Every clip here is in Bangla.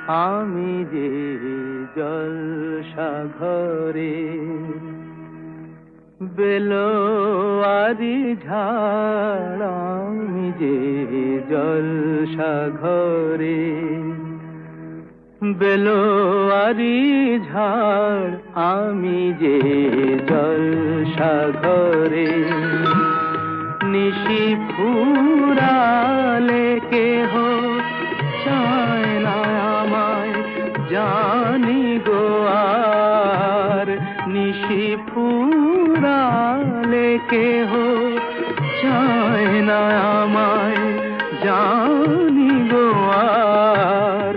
আমি যে জলসাঘরে বেলোয়ারি ঝাড়, আমি যে জলসাঘরে বেলোয়ারি ঝাড়, আমি যে জলসাঘরে নিশি ফুরালে কেহ চায় না আমায়, জানি গো আর নিশি ফুরালে কেহ চায় না আমায়, জানি গো আর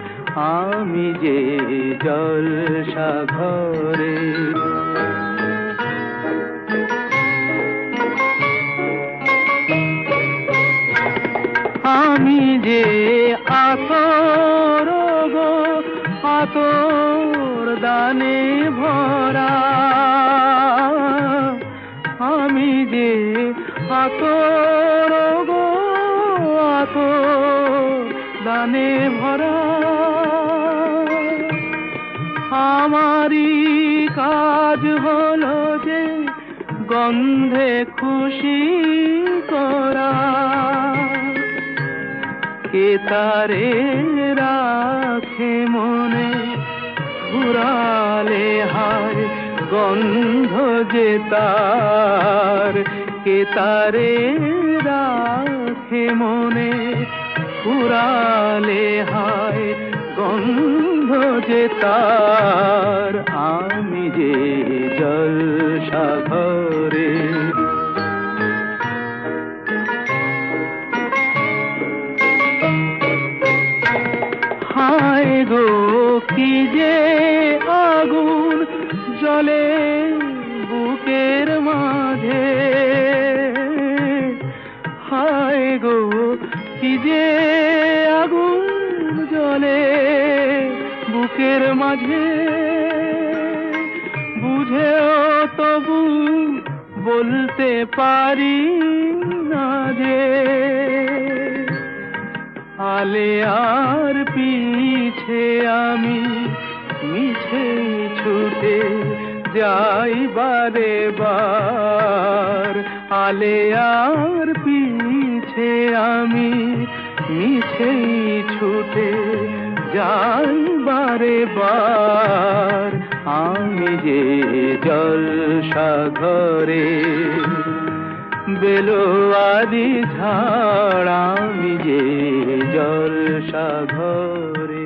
আমি যে জলসাঘরে। আমি যে আতর গো আতর দানে ভরা, আমি যে আতর গো আতর দানে ভরা, আমারই কাজ হলো যে গন্ধে খুশি করা, কে তারে রাখে মনে ফুরালে হায় গন্ধ যে তার, কে তারে রাখে মনে ফুরালে হায় গন্ধ যে তার, আমি যে জলসাঘরে। হায় গো কি যে আগুন জ্বলে বুকের মাঝে, হায় গো কি যে আগুন জ্বলে বুকের মাঝে, বুঝেও তবু বলতে পারি না যে আলে আর পিছে আমি মিছে ছুটে যাই বারে বার, আলে আর পিছে আমি মিছে ছুটে যাই বারে বার, আমি যে জলসাঘরে বেলোয়ারি ঝাড়, আমি যে জলসাঘরে।